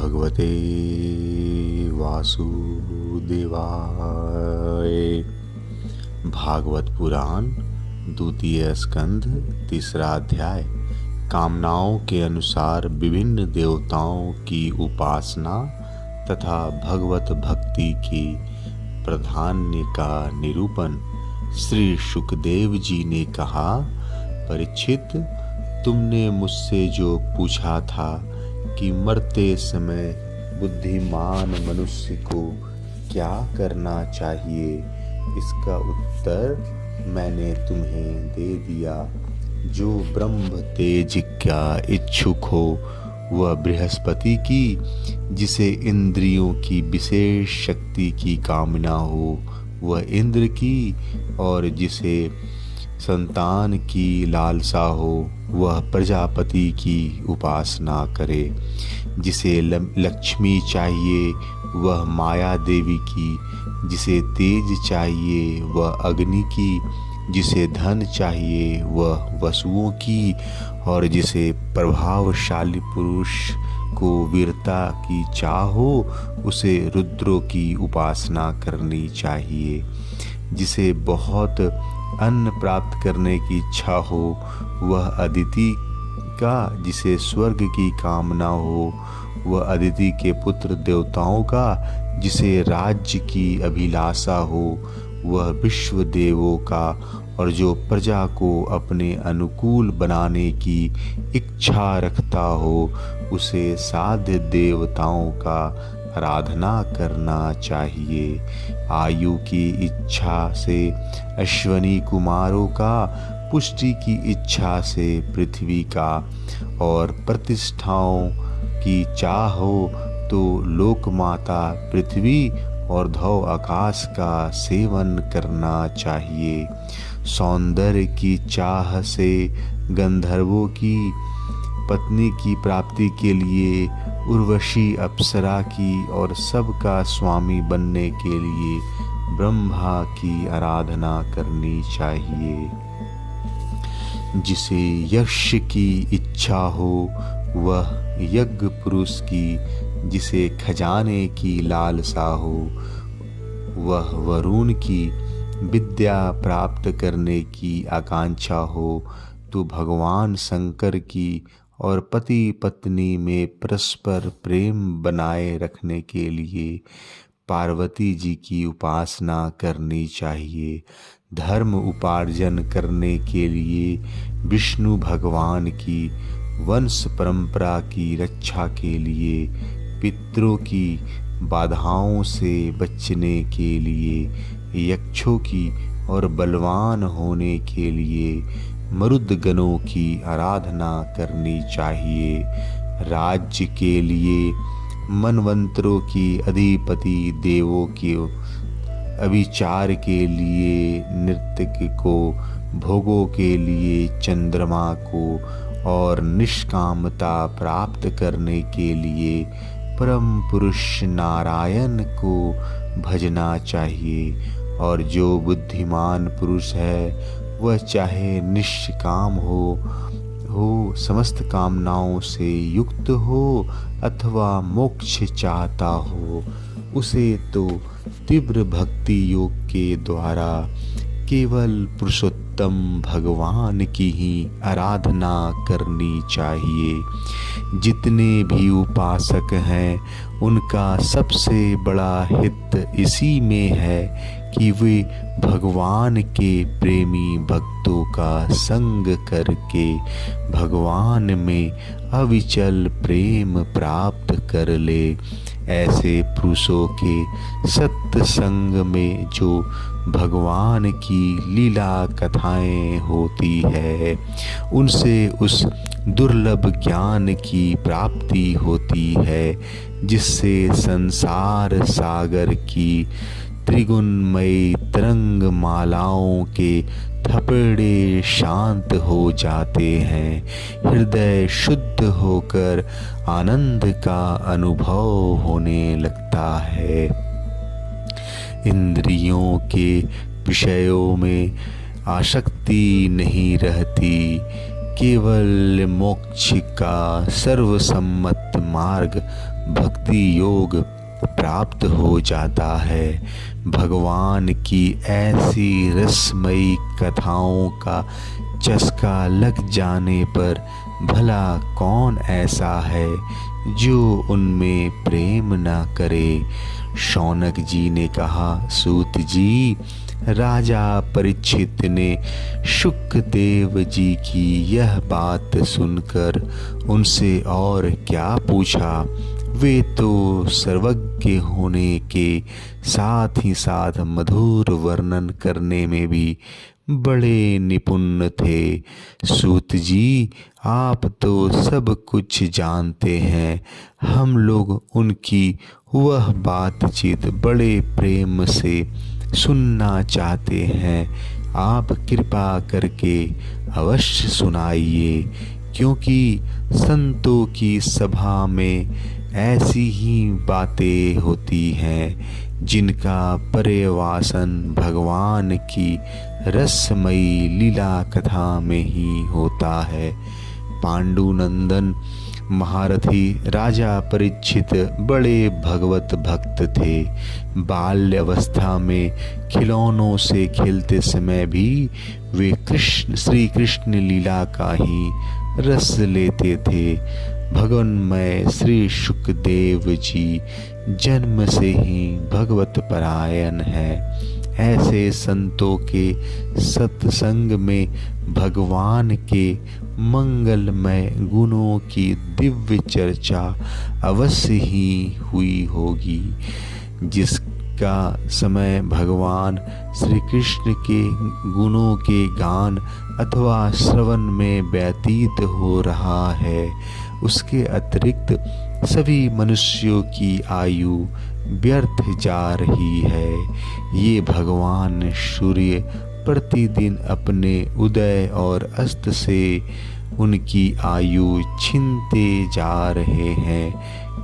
भगवते वासुदेवाय। भागवत पुराण द्वितीय स्कंध तीसरा अध्याय। कामनाओं के अनुसार विभिन्न देवताओं की उपासना तथा भगवत भक्ति की प्राधान्य का निरूपण। श्री सुखदेव जी ने कहा, परीक्षित, तुमने मुझसे जो पूछा था कि मरते समय बुद्धिमान मनुष्य को क्या करना चाहिए, इसका उत्तर मैंने तुम्हें दे दिया। जो ब्रह्म तेज का इच्छुक हो वह बृहस्पति की, जिसे इंद्रियों की विशेष शक्ति की कामना हो वह इंद्र की, और जिसे संतान की लालसा हो वह प्रजापति की उपासना करे। जिसे लक्ष्मी चाहिए वह माया देवी की, जिसे तेज चाहिए वह अग्नि की, जिसे धन चाहिए वह वसुओं की, और जिसे प्रभावशाली पुरुष को वीरता की चाह हो उसे रुद्रों की उपासना करनी चाहिए। जिसे बहुत अन्न प्राप्त करने की इच्छा हो वह अदिति का, जिसे स्वर्ग की कामना हो वह अदिति के पुत्र देवताओं का, जिसे राज्य की अभिलाषा हो वह विश्व देवों का, और जो प्रजा को अपने अनुकूल बनाने की इच्छा रखता हो उसे साध्य देवताओं का आराधना करना चाहिए। आयु की इच्छा से अश्वनी कुमारों का, पुष्टि की इच्छा से पृथ्वी का, और प्रतिष्ठाओं की चाह हो तो लोकमाता पृथ्वी और धौ आकाश का सेवन करना चाहिए। सौंदर्य की चाह से गंधर्वों की, पत्नी की प्राप्ति के लिए उर्वशी अप्सरा की, और सबका स्वामी बनने के लिए ब्रह्मा की आराधना करनी चाहिए। जिसे यश की इच्छा हो वह यज्ञ पुरुष की, जिसे खजाने की लालसा हो वह वरुण की, विद्या प्राप्त करने की आकांक्षा हो तो भगवान शंकर की, और पति पत्नी में परस्पर प्रेम बनाए रखने के लिए पार्वती जी की उपासना करनी चाहिए। धर्म उपार्जन करने के लिए विष्णु भगवान की, वंश परंपरा की रक्षा के लिए पितरों की, बाधाओं से बचने के लिए यक्षों की, और बलवान होने के लिए मरुदगणों की आराधना करनी चाहिए। राज्य के लिए मनवंतरों की अधिपति देवों के, अभिचार के लिए नृत्य को, भोगों के लिए चंद्रमा को, और निष्कामता प्राप्त करने के लिए परम पुरुष नारायण को भजना चाहिए। और जो बुद्धिमान पुरुष है वह चाहे निष्काम हो, समस्त कामनाओं से युक्त हो अथवा मोक्ष चाहता हो, उसे तो तीव्र भक्ति योग के द्वारा केवल पुरुषोत्तम भगवान की ही आराधना करनी चाहिए। जितने भी उपासक हैं उनका सबसे बड़ा हित इसी में है कि वे भगवान के प्रेमी भक्तों का संग करके भगवान में अविचल प्रेम प्राप्त कर ले। ऐसे पुरुषों के सत्संग में जो भगवान की लीला कथाएं होती है उनसे उस दुर्लभ ज्ञान की प्राप्ति होती है, जिससे संसार सागर की त्रिगुणमयी तरंग मालाओं के थपड़े शांत हो जाते हैं। हृदय शुद्ध होकर आनंद का अनुभव होने लगता है। इंद्रियों के विषयों में आसक्ति नहीं रहती, केवल मोक्ष का सर्वसम्मत मार्ग भक्ति योग प्राप्त हो जाता है। भगवान की ऐसी रसमयी कथाओं का चस्का लग जाने पर भला कौन ऐसा है जो उनमें प्रेम न करे। शौनक जी ने कहा, सूत जी, राजा परीक्षित ने शुकदेव जी की यह बात सुनकर उनसे और क्या पूछा। वे तो सर्वज्ञ होने के साथ ही साथ मधुर वर्णन करने में भी बड़े निपुण थे। सूत जी, आप तो सब कुछ जानते हैं। हम लोग उनकी वह बातचीत बड़े प्रेम से सुनना चाहते हैं। आप कृपा करके अवश्य सुनाइए, क्योंकि संतों की सभा में ऐसी ही बातें होती हैं जिनका पर्यवासन भगवान की रसमयी लीला कथा में ही होता है। पांडुनंदन महारथी राजा परीक्षित बड़े भगवत भक्त थे। बाल्यावस्था में खिलौनों से खेलते समय भी वे श्री कृष्ण लीला का ही रस लेते थे। भगवानमय श्री शुकदेव जी जन्म से ही भगवत परायण है। ऐसे संतों के सत्संग में भगवान के मंगलमय गुणों की दिव्य चर्चा अवश्य ही हुई होगी, जिसका समय भगवान श्री कृष्ण के गुणों के गान अथवा श्रवण में व्यतीत हो रहा है। उसके अतिरिक्त सभी मनुष्यों की आयु व्यर्थ जा रही है। ये भगवान सूर्य प्रतिदिन अपने उदय और अस्त से उनकी आयु छीनते जा रहे हैं।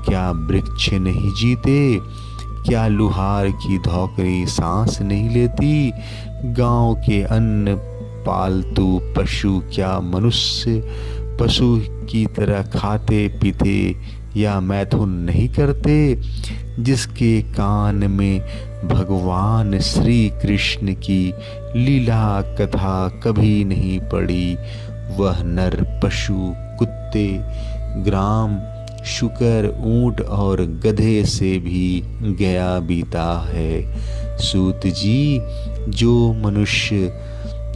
क्या वृक्ष नहीं जीते? क्या लुहार की धौकरी सांस नहीं लेती? गांव के अन्य पालतू पशु क्या मनुष्य पशु की तरह खाते पीते या मैथुन नहीं करते? जिसके कान में भगवान श्री कृष्ण की लीला कथा कभी नहीं पड़ी, वह नर पशु कुत्ते ग्राम शुकर ऊंट और गधे से भी गया बीता है। सूत जी, जो मनुष्य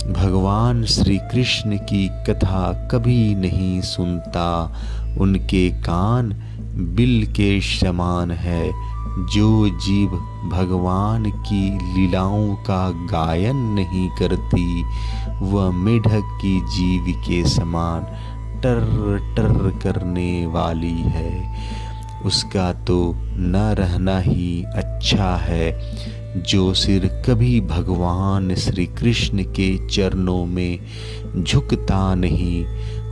भगवान श्री कृष्ण की कथा कभी नहीं सुनता, उनके कान बिल के समान है। जो जीव भगवान की लीलाओं का गायन नहीं करती, वह मेढक की जीव के समान टर टर करने वाली है। उसका तो न रहना ही अच्छा है। जो सिर कभी भगवान श्री कृष्ण के चरणों में झुकता नहीं,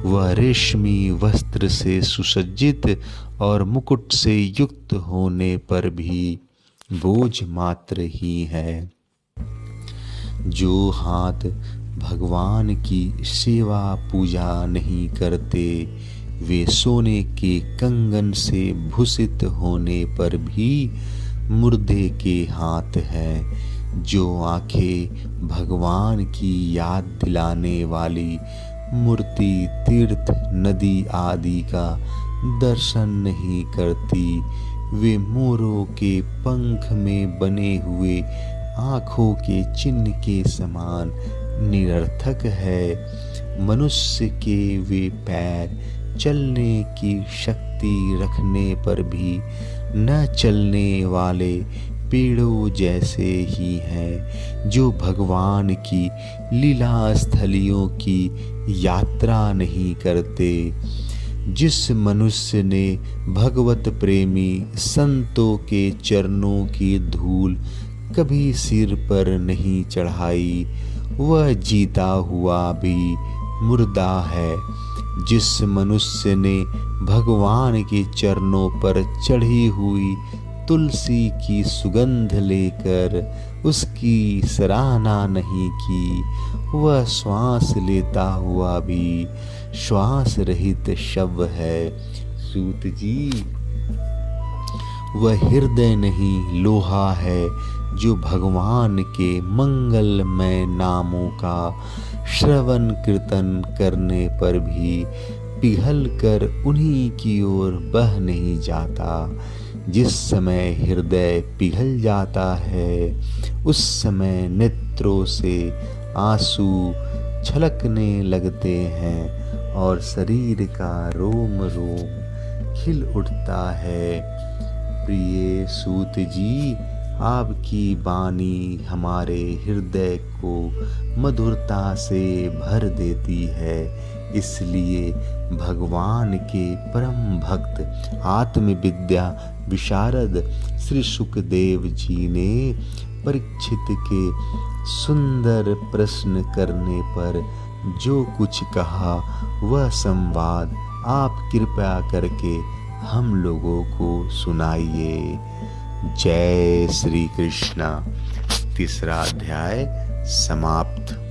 वह रेशमी वस्त्र से सुसज्जित और मुकुट से युक्त होने पर भी बोझ मात्र ही है। जो हाथ भगवान की सेवा पूजा नहीं करते, वे सोने के कंगन से भूषित होने पर भी मुर्दे के हाथ हैं। जो आंखें भगवान की याद दिलाने वाली मूर्ति, तीर्थ, नदी आदि का दर्शन नहीं करती, वे मोरों के पंख में बने हुए आँखों के चिन्ह के समान निरर्थक है। मनुष्य के वे पैर चलने की शक्ति रखने पर भी न चलने वाले पेड़ों जैसे ही हैं। जो भगवान की लीला स्थलियों की यात्रा नहीं करते। जिस मनुष्य ने भगवत प्रेमी संतों के चरणों की धूल कभी सिर पर नहीं चढ़ाई, वह जीता हुआ भी मुर्दा है। जिस मनुष्य ने भगवान के चरणों पर चढ़ी हुई तुलसी की सुगंध लेकर उसकी सराहना नहीं की, वह श्वास लेता हुआ भी श्वास रहित शव है। सूत जी, वह हृदय नहीं लोहा है जो भगवान के मंगलमय नामों का श्रवण कीर्तन करने पर भी पिघल कर उन्हीं की ओर बह नहीं जाता। जिस समय हृदय पिघल जाता है उस समय नेत्रों से आंसू छलकने लगते हैं और शरीर का रोम रोम खिल उठता है। प्रिय सूत जी, आपकी वाणी हमारे हृदय को मधुरता से भर देती है। इसलिए भगवान के परम भक्त आत्मविद्या विशारद श्री सुखदेव जी ने परीक्षित के सुंदर प्रश्न करने पर जो कुछ कहा वह संवाद आप कृपया करके हम लोगों को सुनाइए। जय श्री कृष्ण। तीसरा अध्याय समाप्त।